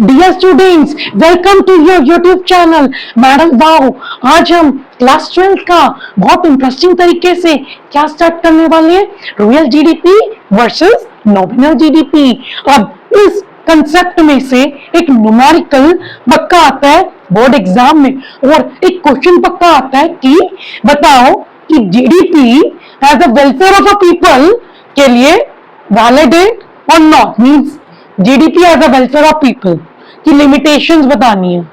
Dear students, welcome to your YouTube channel. Madam wow, आज हम class 12 का बहुत इंटरेस्टिंग तरीके से क्या स्टार्ट करने वाले हैं, real GDP versus nominal GDP. अब इस कंसेप्ट में से एक न्यूमेरिकल पक्का आता है बोर्ड एग्जाम में, और एक क्वेश्चन पक्का आता है कि बताओ कि GDP as a welfare of a people के लिए वैलिड है और not, means GDP as a welfare of people की लिमिटेशंस बतानी है।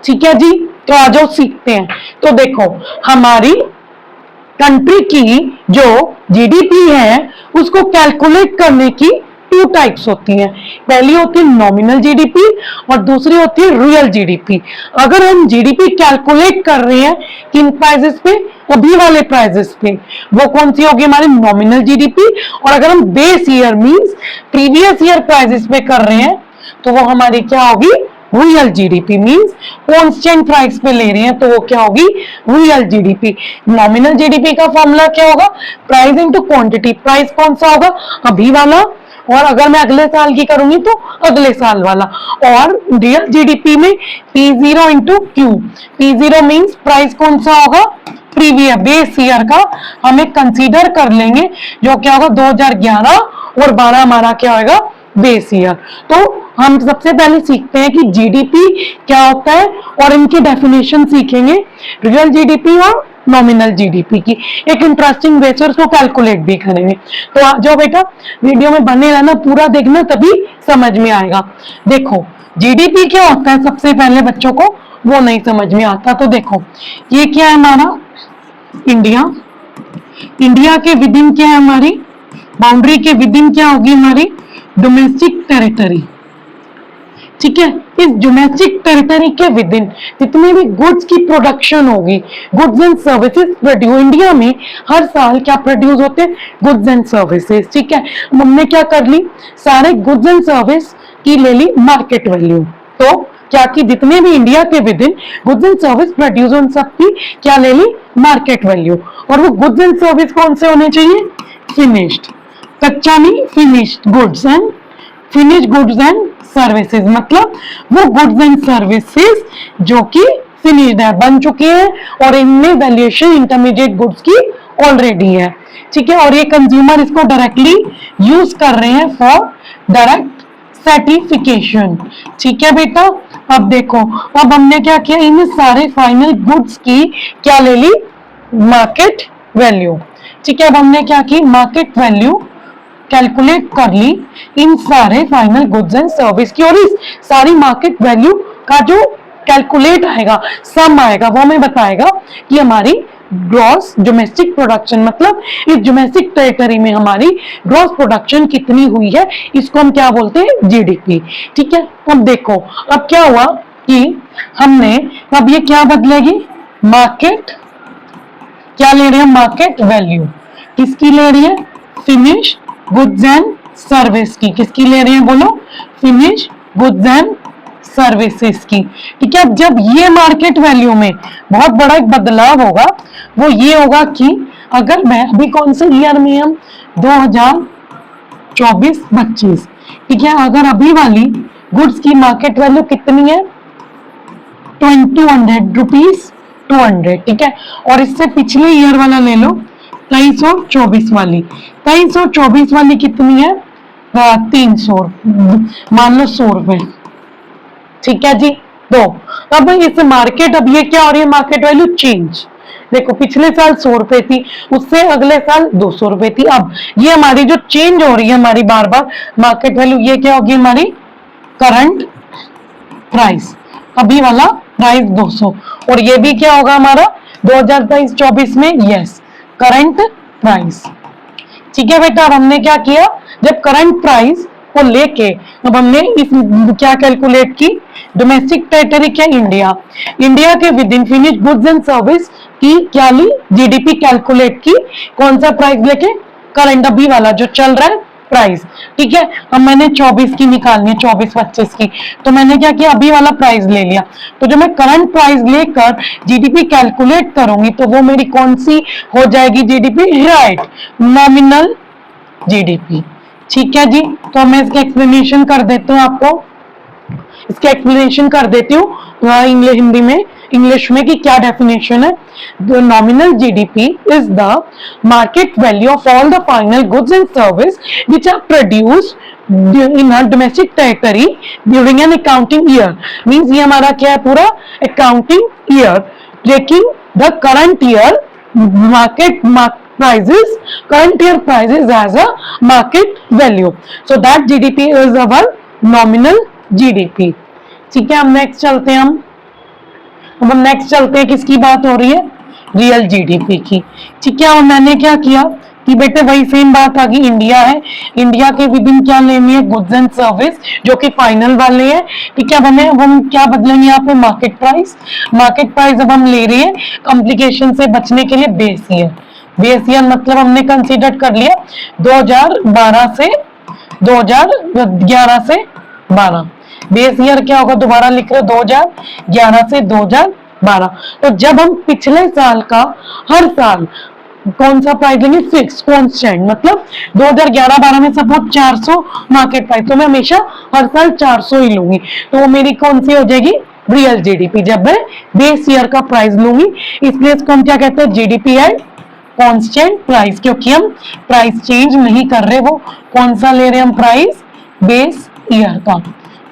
ठीक है जी, तो आ जाओ सीखते हैं। तो देखो, हमारी कंट्री की जो जीडीपी है उसको कैलकुलेट करने की टू टाइप्स होती हैं। पहली होती है नॉमिनल जीडीपी और दूसरी होती है रियल जीडीपी। अगर हम जीडीपी कैलकुलेट कर रहे हैं किन प्राइजेस पे, अभी वाले प्राइजेस पे, वो कौन सी होगी हमारी नॉमिनल जीडीपी। और अगर हम base year means previous year prices पे कर रहे हैं तो वो हमारी क्या होगी, real GDP. Means constant price पे ले रहे हैं तो वो क्या होगी, रियल जीडीपी। नॉमिनल जीडीपी का फॉर्मूला क्या होगा, प्राइस इनटू क्वांटिटी। प्राइस कौन सा होगा, अभी वाला, और अगर मैं अगले साल की करूंगी तो अगले साल वाला। और रियल जीडीपी में P0 into Q. P0 means price कौन सा होगा, प्रीवियस बेस ईयर का हमें कंसीडर कर लेंगे, जो क्या होगा 2011, और 12 हमारा क्या होगा बेस ईयर। तो हम सबसे पहले सीखते हैं कि जीडीपी क्या होता है और इनकी डेफिनेशन सीखेंगे, रियल जीडीपी और नॉमिनल जीडीपी की। एक इंटरेस्टिंग वे से उसको कैलकुलेट भी करेंगे। तो आ जाओ बेटा, वीडियो में बने रहना, पूरा देखना, तभी समझ में आएगा। देखो जीडीपी क्या होता है, सबसे पहले बच्चों को वो नहीं समझ में आता। तो देखो ये क्या है हमारा इंडिया। इंडिया के विद इन क्या है हमारी बाउंड्री के विद इन क्या होगी हमारी डोमेस्टिक टेरिटरी। ठीक है, इस डोमेस्टिक टेरिटरी के विद इन जितने भी गुड्स की प्रोडक्शन होगी, goods and services produce, India में हर साल क्या प्रोड्यूस होते हैं, गुड्स एंड सर्विसेज। ठीक है, हमने क्या कर ली, सारे गुड्स एंड सर्विस की ले ली मार्केट वैल्यू। तो क्या कि जितने भी इंडिया के with in goods and service produce, उन सब की क्या ले ली, मार्केट वैल्यू। और वो गुड्स एंड सर्विस कौन से होने चाहिए, फिनिश्ड, कच्चा नहीं, finished goods and finish goods and services, मतलब वो गुड्स एंड सर्विसेज जो कि फिनिश्ड है, बन चुके हैं, और इनमें वैल्यूएशन इंटरमीडिएट गुड्स की ऑलरेडी है। ठीक है, और ये कंज्यूमर इसको डायरेक्टली यूज कर रहे हैं फॉर डायरेक्ट सर्टिफिकेशन। ठीक है बेटा, अब देखो, अब हमने क्या किया, इन सारे फाइनल गुड्स की क्या ले ली, मार्केट वैल्यू। ठीक है, अब हमने क्या की, मार्केट वैल्यू कैलकुलेट कर ली इन सारे फाइनल गुड्स एंड सर्विस की, और इस सारी मार्केट वैल्यू का जो कैलकुलेट आएगा, सम आएगा, वो हमें बताएगा कि हमारी ग्रॉस डोमेस्टिक प्रोडक्शन, मतलब इस डोमेस्टिक टेरिटरी में हमारी ग्रॉस प्रोडक्शन कितनी हुई है, इसको हम क्या बोलते हैं, जीडीपी। ठीक है, अब देखो, अब क्या हुआ कि हमने, अब ये क्या बदलेगी, मार्केट क्या ले रहे हैं, मार्केट वैल्यू किसकी ले रही है, फिनिश गुड्स एंड सर्विस की। किसकी ले रहे हैं बोलो, फिनिश गुड्स एंड सर्विसेज की। ठीक है, अब जब ये मार्केट वैल्यू में बहुत बड़ा एक बदलाव होगा, वो ये होगा कि अगर मैं अभी कौन से ईयर में हम 2024-25, ठीक है, अगर अभी वाली गुड्स की मार्केट वैल्यू कितनी है, 200 रुपीज 200। ठीक है, और इससे पिछले ईयर वाला ले लो 2324 वाली, 2324 वाली कितनी है, 300, मान लो 100 रुपए। ठीक है जी, दो, अब इस मार्केट, अब ये क्या हो रही है, मार्केट वैल्यू चेंज। देखो पिछले साल 100 रुपए थी, उससे अगले साल 200 रुपए थी। अब ये हमारी जो चेंज हो रही है हमारी बार बार मार्केट वैल्यू, ये क्या होगी हमारी करंट प्राइस, अभी वाला प्राइस 200, और ये भी क्या होगा हमारा 2023-24 में, यस, करंट प्राइस। ठीक है बेटा, अब हमने क्या किया, जब करंट प्राइस को लेके अब हमने इस क्या कैलकुलेट की, डोमेस्टिक टेरिटरी क्या, इंडिया, इंडिया के with in finish goods and service की क्या ली, जीडीपी कैलकुलेट की, कौन सा प्राइस लेके, करंट अभी वाला जो चल रहा है प्राइस। ठीक है, अब मैंने 24 की निकालनी है, 24-25 की, तो मैंने क्या किया, अभी वाला प्राइस ले लिया। तो जब मैं करंट प्राइस लेकर जीडीपी कैलकुलेट करूंगी तो वो मेरी कौन सी हो जाएगी, जीडीपी, राइट, नॉमिनल जीडीपी। ठीक है जी, तो मैं इसका एक्सप्लेनेशन कर देता हूं आपको। इसके एक्सप्लेनेशन कर देती हूँ इंग्लिश हिंदी में, इंग्लिश में कि क्या डेफिनेशन है। The nominal GDP is the market value of all the final goods and service which are produced in a domestic territory during an accounting year. Means ये हमारा क्या है, पूरा accounting year, taking the current year market prices, current year prices as a market value. So that GDP is our nominal GDP. ठीक है, हम next चलते हैं। हम नेक्स्ट चलते हैं, किसकी बात हो रही है, रियल जीडीपी की। ठीक है, और मैंने क्या किया कि बेटे वही सेम बात आ गई, इंडिया है, इंडिया के विभिन्न क्या लेनी है, गुड्स एंड सर्विस, जो कि फाइनल वाले हैं। ठीक है, हम क्या बदलेंगे यहाँ पे, मार्केट प्राइस। मार्केट प्राइस अब हम ले रहे हैं कॉम्प्लिकेशन से बचने के लिए बेस ईयर। बेस ईयर मतलब हमने कंसीडर कर लिया 2011 से 12। बेस ईयर क्या होगा, दोबारा लिख रहे 2011 से 2012। तो जब हम पिछले साल का हर साल कौन सा प्राइस लेंगे, फिक्स कॉन्स्टेंट, मतलब 2011-12 में सपोज 400 मार्केट प्राइस, तो मैं हमेशा हर साल 400 ही लूंगी। तो वो मेरी कौन सी हो जाएगी, रियल जीडीपी, जब मैं बेस ईयर का प्राइस लूंगी। इसलिए इसको हम क्या कहते हैं, जीडीपी एट कांस्टेंट प्राइस, क्योंकि हम प्राइस चेंज नहीं कर रहे, वो कौन सा ले रहे हैं हम प्राइस, बेस ईयर का।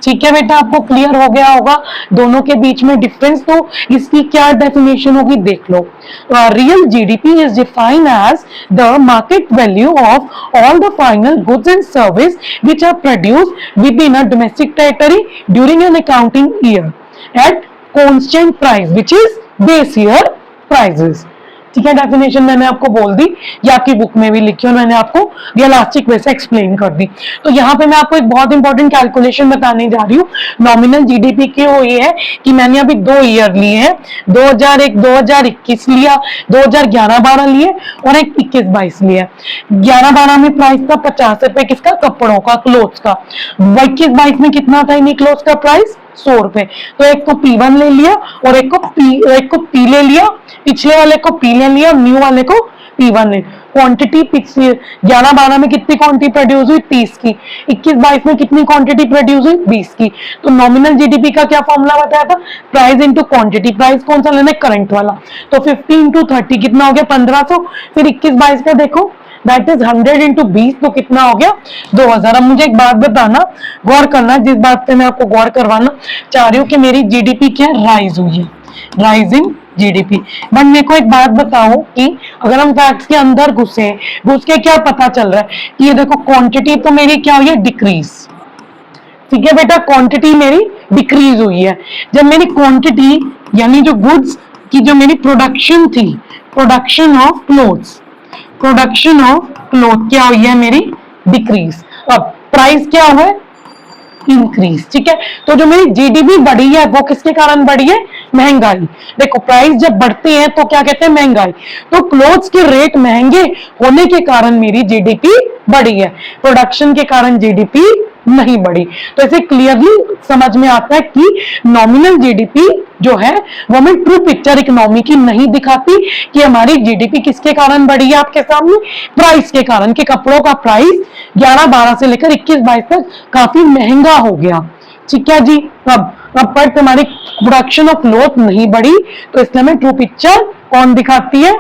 ठीक है बेटा, आपको क्लियर हो गया होगा दोनों के बीच में डिफरेंस। तो इसकी क्या डेफिनेशन होगी देख लो। Real GDP is defined as the market value of all the final goods and service which are produced within a domestic territory during an accounting year at constant price which is base year prices. ठीक है, definition मैंने आपको बोल दी, ये आपकी book में भी लिखी और मैंने आपको रियलिस्टिक वे से एक्सप्लेन कर दी। तो यहाँ पे मैं आपको एक बहुत इंपॉर्टेंट कैलकुलेशन बताने जा रही हूँ नॉमिनल जीडीपी की। वो ये है कि मैंने अभी 2 ईयर लिए हैं, 2021 लिया, 2011-12 लिए और एक 21-22 लिया। 11-12 में प्राइस था 50 रुपए, किसका, कपड़ों का, क्लोथ्स का। 21-22 में कितना था इन्हीं क्लोथ्स का प्राइस, 100 रुपए। तो एक को P1 ले लिया और एक को P ले लिया, पिछले वाले को P ले लिया, न्यू वाले को P1 ले। क्वांटिटी 11-12 में कितनी क्वांटिटी प्रोड्यूस हुई, 30 की। 21-22 में कितनी क्वांटिटी प्रोड्यूस हुई, 20 की। तो नॉमिनल जीडीपी का क्या फॉर्मूला बताया था, प्राइस इंटू क्वांटिटी। प्राइस कौन सा लेना है, करंट वाला। तो 50 इंटू 30 कितना हो गया, 1500। फिर 21-22 का देखो, दैट इज 100 इंटू 20, तो कितना हो गया, 2000। अब मुझे एक बात बताना, गौर करना, जिस बात पे मैं आपको गौर करवाना चाह रही हूँ कि मेरी जीडीपी क्या राइज हुई है, राइजिंग जीडीपी। बट मेरे को एक बात बताओ कि अगर हम फैक्ट्स के अंदर घुस के क्या पता चल रहा है कि ये देखो क्वांटिटी तो मेरी क्या हुई है, डिक्रीज। ठीक है बेटा, क्वांटिटी मेरी डिक्रीज हुई है। जब मेरी क्वांटिटी यानी जो गुड्स की जो मेरी प्रोडक्शन थी, production of clothes, production of cloth क्या हुई है मेरी, डिक्रीज। अब प्राइस क्या हुआ है, इंक्रीज। ठीक है, तो जो मेरी जीडीपी बढ़ी है वो किसके कारण बढ़ी है, महंगाई। देखो प्राइस जब बढ़ते हैं तो क्या कहते हैं, महंगाई। तो क्लोथ्स के रेट महंगे होने के कारण मेरी जीडीपी बढ़ी है, प्रोडक्शन के कारण जीडीपी नहीं बढ़ी। तो इसे क्लियरली समझ में आता है कि नॉमिनल जीडीपी जो है वो हमें ट्रू पिक्चर इकोनॉमी की नहीं दिखाती कि हमारी जीडीपी किसके कारण बढ़ी है, आपके सामने प्राइस के कारण, कि कपड़ों का प्राइस 11-12 से लेकर 21-22 तक काफी महंगा हो गया। ठीक है जी, अब पर तुम्हारी प्रोडक्शन ऑफ क्लोथ नहीं बढ़ी, तो इसलिए हमें ट्रू पिक्चर कौन दिखाती है,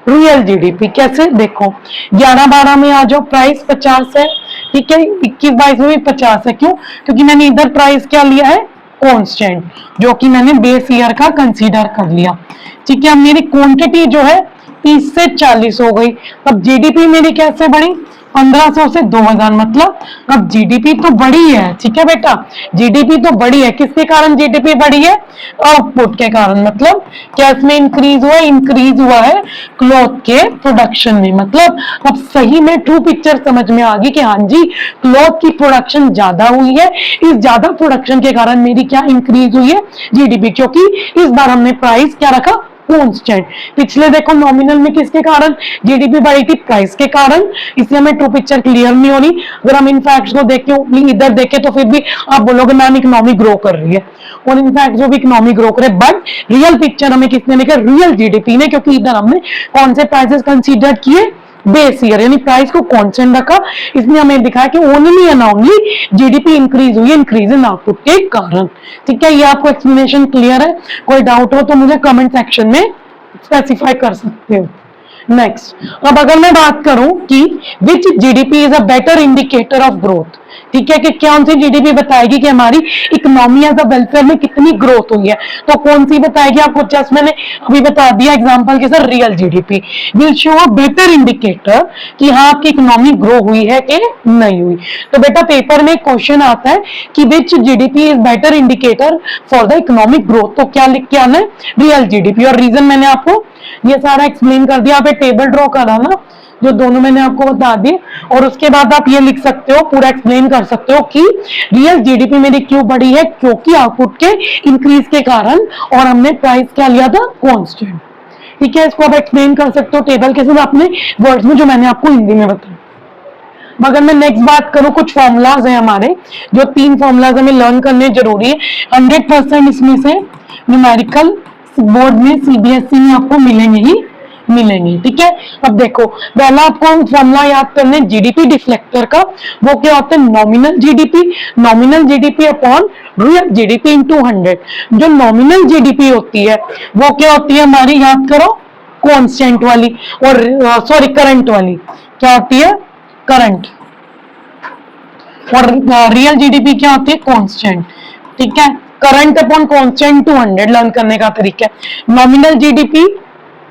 रियल जीडीपी। कैसे, देखो 11-12 में आ जाओ, प्राइस 50 है। ठीक है, 21-22 में भी 50 है। क्यों, क्योंकि मैंने इधर प्राइस क्या लिया है, कांस्टेंट, जो कि मैंने बेस ईयर का कंसीडर कर लिया। ठीक है, अब मेरी क्वांटिटी जो है 30 से 40 हो गई। अब जीडीपी मेरी कैसे बढ़ी, 1500 से 2000, मतलब अब जीडीपी तो बढ़ी है। ठीक है बेटा, जीडीपी तो बढ़ी है, किसके कारण जीडीपी बढ़ी है, आउटपुट के कारण। मतलब क्या इसमें इंक्रीज हुआ, इंक्रीज हुआ है क्लॉथ के प्रोडक्शन में। मतलब अब सही में ट्रू पिक्चर समझ में आ गई कि हाँ जी, क्लॉथ की प्रोडक्शन ज्यादा हुई है, इस ज्यादा प्रोडक्शन के कारण मेरी क्या इंक्रीज हुई है, जीडीपी। क्योंकि इस बार हमने प्राइस क्या रखा, कांस्टेंट। पिछले देखो नॉमिनल में किसके कारण जीडीपी बढ़ी थी, प्राइस के कारण। इसलिए हमें ट्रू पिक्चर क्लियर नहीं हो रही। अगर हम इन फैक्ट्स को देखें, इधर देखें, तो फिर भी आप बोलोगे मैम इकोनॉमी ग्रो कर रही है, और इन फैक्ट जो भी इकोनॉमी ग्रो करे, बट रियल पिक्चर हमें किसने लिखा, रियल जीडीपी ने, क्योंकि इधर हमने कौन से प्राइसेस कंसीडर किए, बेस ईयर, यानी प्राइस को कांस्टेंट रखा। इसमें हमें दिखा कि only and only GDP increase हुई है इंक्रीज इन आउटपुट के कारण। ठीक है, ये आपको एक्सप्लेनेशन क्लियर है? कोई डाउट हो तो मुझे कमेंट सेक्शन में स्पेसिफाई कर सकते हो। नेक्स्ट, अब अगर मैं बात करूं कि which GDP is a better indicator of growth, ठीक है, कि कौन सी जीडीपी बताएगी कि हमारी इकोनॉमी एज अ वेलफेयर में कितनी ग्रोथ हुई है, तो कौन सी बताएगी? आपको जस्ट मैंने अभी बता दिया एग्जांपल के साथ, real GDP will show a better indicator कि हाँ आपकी इकोनॉमी ग्रो हुई है कि नहीं हुई। तो बेटा पेपर में क्वेश्चन आता है कि which GDP is better indicator for the economic growth, तो क्या लिख के आना है? Real GDP. और रीजन मैंने आपको ये सारा एक्सप्लेन कर दिया, पे टेबल ड्रॉ करा ना, जो दोनों मैंने आपको बता दिए, और उसके बाद आप ये लिख सकते हो, पूरा एक्सप्लेन कर सकते हो कि रियल जीडीपी मेरी क्यों बढ़ी है, क्योंकि आउटपुट के इंक्रीज के कारण, और हमने प्राइस क्या लिया था? कांस्टेंट। ठीक है, इसको आप एक्सप्लेन कर सकते हो टेबल के साथ अपने वर्ड्स में, जो मैंने आपको हिंदी में बताया। मगर मैं नेक्स्ट बात करूं, कुछ फॉर्मूलाज हैं हमारे, जो 3 फॉर्मूलाज हमें लर्न करने जरूरी है। 100% इसमें से न्यूमेरिकल बोर्ड में सीबीएसई में आपको मिलेंगे ही मिलेंगे। ठीक है, अब देखो पहला आपको फॉर्मूला याद करने जीडीपी डिफ्लेक्टर का, वो क्या होता है? Nominal GDP upon real GDP into 100। जो नॉमिनल जीडीपी होती है वो क्या होती है हमारी? याद करो, कांस्टेंट वाली, और सॉरी करंट वाली। क्या होती है? करंट। और रियल जीडीपी क्या होती है? कांस्टेंट। ठीक है, current upon constant to 100 learn करने का तरीका है। नॉमिनल जीडीपी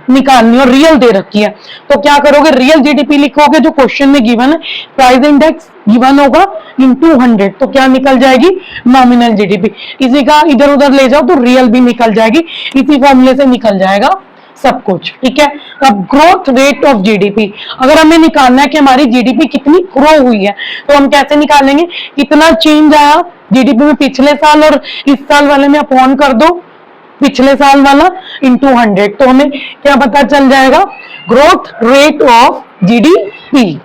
निकालनी और रियल दे रखी है, तो क्या करोगे? रियल जीडीपी लिखोगे जो क्वेश्चन में गिवन है, प्राइस इंडेक्स गिवन होगा इनटू 100, तो क्या निकल जाएगी? Nominal GDP. इसी का इधर उधर ले जाओ तो रियल भी निकल जाएगी, इसी फॉर्मूले से निकल जाएगा सब कुछ। ठीक है, अब ग्रोथ रेट ऑफ जीडीपी, अगर हमें निकालना है कि हमारी जीडीपी कितनी ग्रो हुई है, तो हम कैसे निकालेंगे? कितना चेंज आया जीडीपी में पिछले साल और इस साल वाले में अपॉन कर दो पिछले साल वाला इंटू 100, तो हमें क्या पता चल जाएगा? Growth rate of GDP.